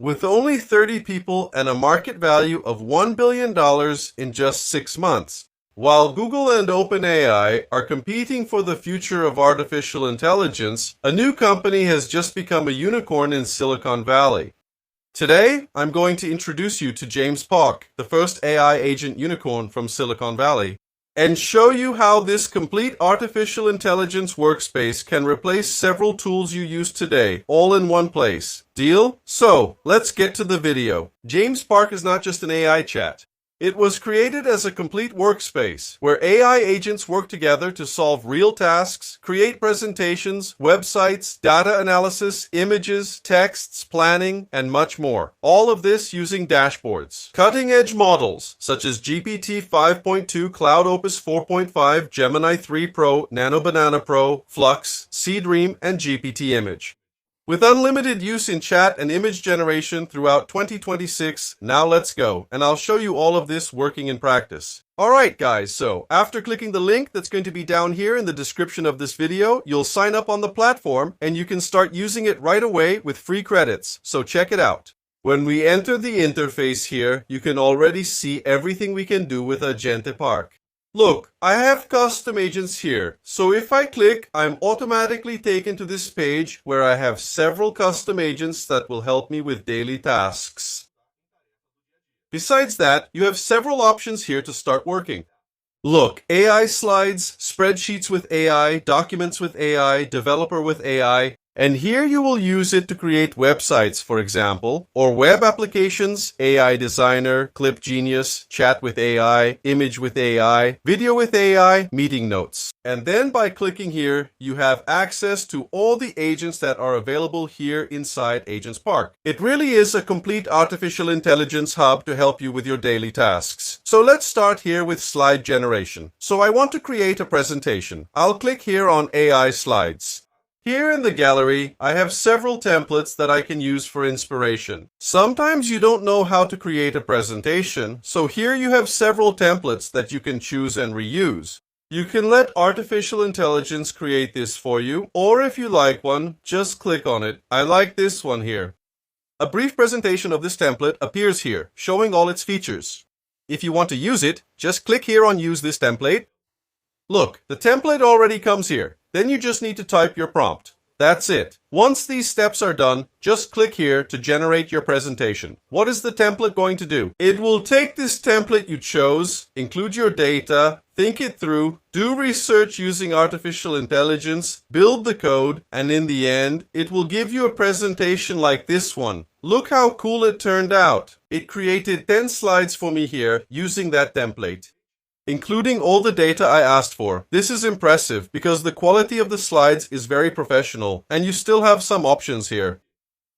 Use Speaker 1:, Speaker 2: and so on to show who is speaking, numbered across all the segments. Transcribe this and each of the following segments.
Speaker 1: with only 30 people and a market value of $1 billion in just 6 months. While Google and OpenAI are competing for the future of artificial intelligence, a new company has just become a unicorn in Silicon Valley. Today, I'm going to introduce you to Genspark, the first AI agent unicorn from Silicon Valley, and show you how this complete artificial intelligence workspace can replace several tools you use today, all in one place. Deal? So, let's get to the video. Genspark is not just an AI chat. It was created as a complete workspace where AI agents work together to solve real tasks, create presentations, websites, data analysis, images, texts, planning, and much more. All of this using dashboards. Cutting-edge models such as GPT 5.2, Cloud Opus 4.5, Gemini 3 Pro, Nano Banana Pro, Flux, Seedream, and GPT Image. With unlimited use in chat and image generation throughout 2026, now let's go, and I'll show you all of this working in practice. Alright guys, so after clicking the link that's going to be down here in the description of this video, you'll sign up on the platform and you can start using it right away with free credits, so check it out. When we enter the interface here, you can already see everything we can do with Genspark. Look, I have custom agents here, so if I click, I'm automatically taken to this page where I have several custom agents that will help me with daily tasks. Besides that, you have several options here to start working. Look, AI slides, spreadsheets with AI, documents with AI, developer with AI, and here you will use it to create websites, for example, or web applications, AI Designer, Clip Genius, Chat with AI, Image with AI, Video with AI, Meeting Notes. And then by clicking here, you have access to all the agents that are available here inside Genspark. It really is a complete artificial intelligence hub to help you with your daily tasks. So let's start here with slide generation. So I want to create a presentation. I'll click here on AI Slides. Here in the gallery, I have several templates that I can use for inspiration. Sometimes you don't know how to create a presentation, so here you have several templates that you can choose and reuse. You can let artificial intelligence create this for you, or if you like one, just click on it. I like this one here. A brief presentation of this template appears here, showing all its features. If you want to use it, just click here on Use this template. Look, the template already comes here. Then you just need to type your prompt. That's it. Once these steps are done, just click here to generate your presentation. What is the template going to do? It will take this template you chose, include your data, think it through, do research using artificial intelligence, build the code, and in the end, it will give you a presentation like this one. Look how cool it turned out. It created 10 slides for me here using that template, including all the data I asked for. This is impressive because the quality of the slides is very professional and you still have some options here.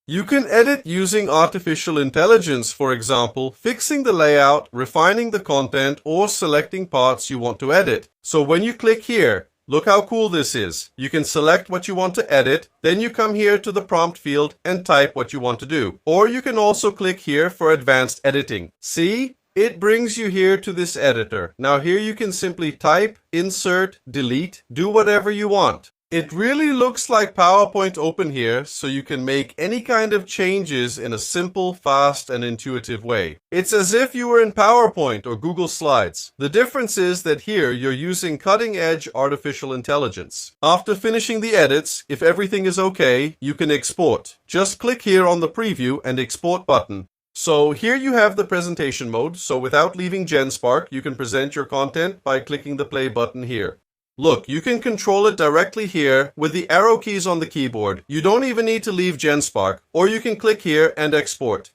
Speaker 1: You can edit using artificial intelligence, for example, fixing the layout, refining the content, or selecting parts you want to edit. So when you click here, look how cool this is. You can select what you want to edit, then you come here to the prompt field and type what you want to do. Or you can also click here for advanced editing. See? It brings you here to this editor. Now here you can simply type, insert, delete, do whatever you want. It really looks like PowerPoint open here, so you can make any kind of changes in a simple, fast, and intuitive way. It's as if you were in PowerPoint or Google Slides. The difference is that here you're using cutting-edge artificial intelligence. After finishing the edits, if everything is okay, you can export. Just click here on the preview and export button. So here you have the presentation mode, so without leaving Genspark, you can present your content by clicking the play button here. Look, you can control it directly here with the arrow keys on the keyboard. You don't even need to leave Genspark, or you can click here and export.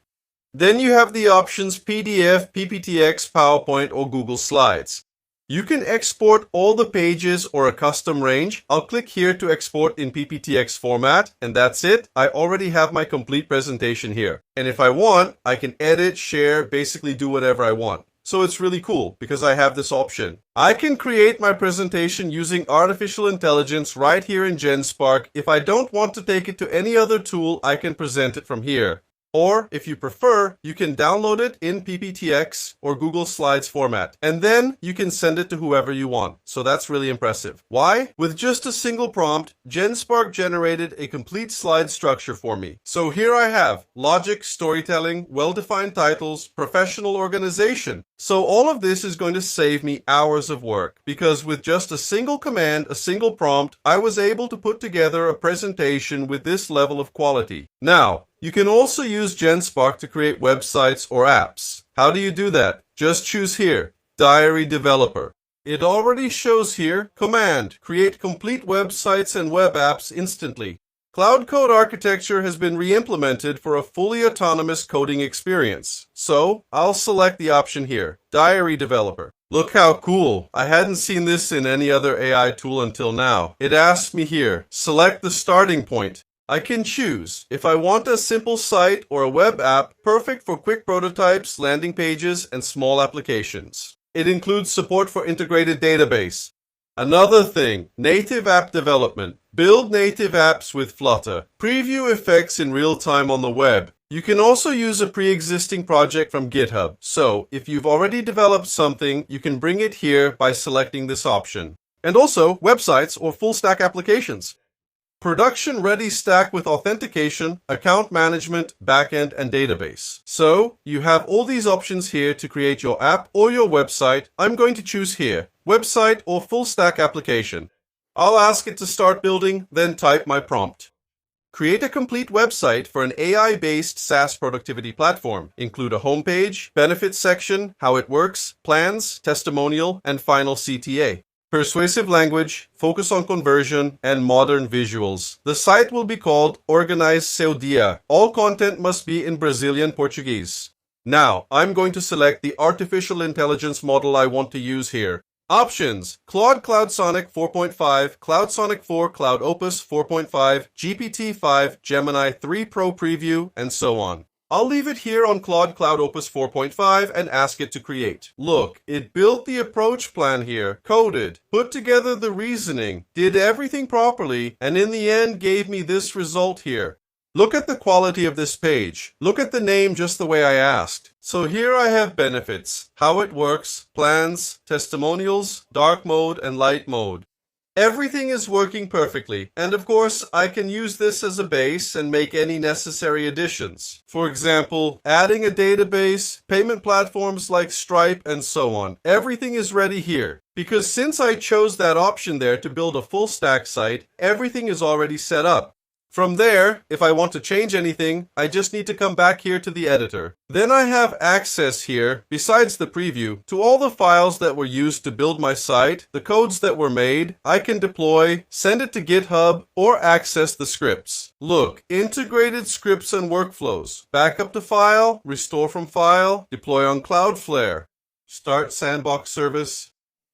Speaker 1: Then you have the options PDF, PPTX, PowerPoint, or Google Slides. You can export all the pages or a custom range. I'll click here to export in PPTX format, and that's it. I already have my complete presentation here. And if I want, I can edit, share, basically do whatever I want. So it's really cool because I have this option. I can create my presentation using artificial intelligence right here in Genspark. If I don't want to take it to any other tool, I can present it from here. Or, if you prefer, you can download it in PPTX or Google Slides format, and then you can send it to whoever you want. So that's really impressive. Why? With just a single prompt, Genspark generated a complete slide structure for me. So here I have logic, storytelling, well-defined titles, professional organization. So all of this is going to save me hours of work, because with just a single command, a single prompt, I was able to put together a presentation with this level of quality. Now, you can also use Genspark to create websites or apps. How do you do that? Just choose here, Diary Developer. It already shows here, command, create complete websites and web apps instantly. Cloud Code architecture has been re-implemented for a fully autonomous coding experience. So, I'll select the option here, Diary Developer. Look how cool. I hadn't seen this in any other AI tool until now. It asks me here, select the starting point. I can choose if I want a simple site or a web app perfect for quick prototypes, landing pages, and small applications. It includes support for integrated database. Another thing, native app development. Build native apps with Flutter. Preview effects in real time on the web. You can also use a pre-existing project from GitHub. So, if you've already developed something, you can bring it here by selecting this option. And also, websites or full-stack applications. Production-ready stack with authentication, account management, backend, and database. So, you have all these options here to create your app or your website. I'm going to choose here, website or full-stack application. I'll ask it to start building, then type my prompt. Create a complete website for an AI-based SaaS productivity platform. Include a homepage, benefits section, how it works, plans, testimonial, and final CTA. Persuasive language, focus on conversion, and modern visuals. The site will be called Organize Seu Dia. All content must be in Brazilian Portuguese. Now, I'm going to select the artificial intelligence model I want to use here. Options: Claude Cloud Sonic 4.5, Cloud Sonic 4, Cloud Opus 4.5, GPT-5, Gemini 3 Pro Preview, and so on. I'll leave it here on Claude Cloud Opus 4.5 and ask it to create. Look, it built the approach plan here, coded, put together the reasoning, did everything properly, and in the end gave me this result here. Look at the quality of this page. Look at the name just the way I asked. So here I have benefits, how it works, plans, testimonials, dark mode, and light mode. Everything is working perfectly, and of course, I can use this as a base and make any necessary additions. For example, adding a database, payment platforms like Stripe, and so on. Everything is ready here. Because since I chose that option there to build a full stack site, everything is already set up. From there, if I want to change anything, I just need to come back here to the editor. Then I have access here, besides the preview, to all the files that were used to build my site, the codes that were made. I can deploy, send it to GitHub, or access the scripts. Look, integrated scripts and workflows. Backup to file, restore from file, deploy on Cloudflare, start sandbox service.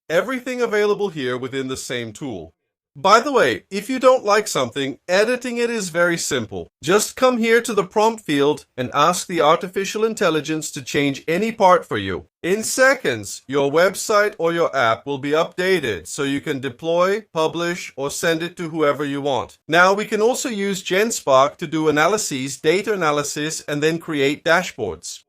Speaker 1: Everything available here within the same tool. By the way, if you don't like something, editing it is very simple. Just come here to the prompt field and ask the artificial intelligence to change any part for you. In seconds, your website or your app will be updated so you can deploy, publish, or send it to whoever you want. Now we can also use Genspark to do analyses, data analysis, and then create dashboards.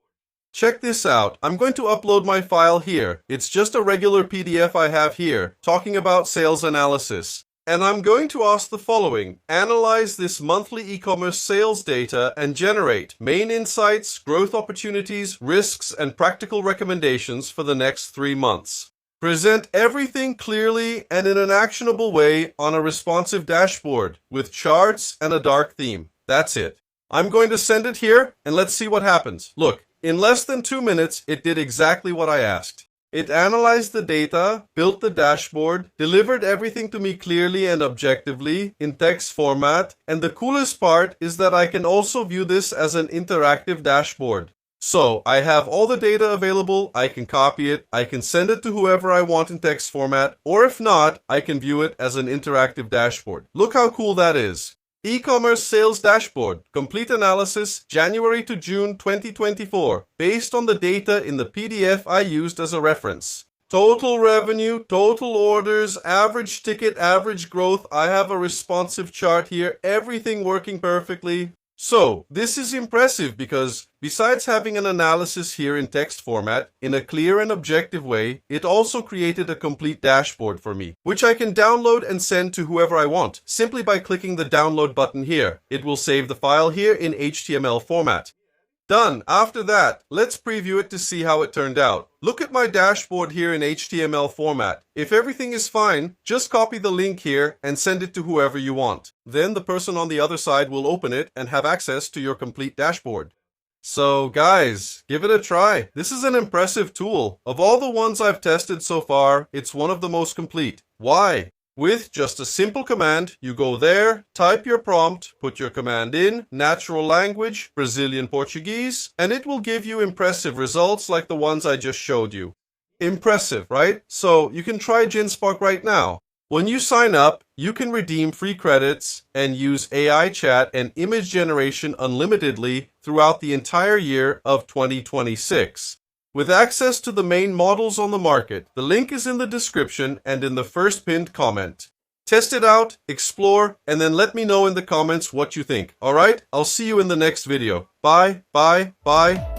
Speaker 1: Check this out. I'm going to upload my file here. It's just a regular PDF I have here, talking about sales analysis. And I'm going to ask the following. Analyze this monthly e-commerce sales data and generate main insights, growth opportunities, risks, and practical recommendations for the next 3 months. Present everything clearly and in an actionable way on a responsive dashboard with charts and a dark theme. That's it. I'm going to send it here and let's see what happens. Look, in less than 2 minutes, it did exactly what I asked. It analyzed the data, built the dashboard, delivered everything to me clearly and objectively in text format, and the coolest part is that I can also view this as an interactive dashboard. So, I have all the data available, I can copy it, I can send it to whoever I want in text format, or if not, I can view it as an interactive dashboard. Look how cool that is. E-commerce sales dashboard, complete analysis, January to June 2024, based on the data in the PDF I used as a reference. Total revenue, total orders, average ticket, average growth. I have a responsive chart here, everything working perfectly. So, this is impressive because besides having an analysis here in text format in a clear and objective way, it also created a complete dashboard for me, which I can download and send to whoever I want simply by clicking the download button here. It will save the file here in HTML format. Done. After that, let's preview it to see how it turned out. Look at my dashboard here in HTML format. If everything is fine, just copy the link here and send it to whoever you want. Then the person on the other side will open it and have access to your complete dashboard. So guys, give it a try. This is an impressive tool. Of all the ones I've tested so far, it's one of the most complete. Why? With just a simple command, you go there, type your prompt, put your command in, natural language, Brazilian Portuguese, and it will give you impressive results like the ones I just showed you. Impressive, right? So you can try Genspark right now. When you sign up, you can redeem free credits and use AI chat and image generation unlimitedly throughout the entire year of 2026. With access to the main models on the market, the link is in the description and in the first pinned comment. Test it out, explore, and then let me know in the comments what you think. Alright? I'll see you in the next video. Bye, bye, bye.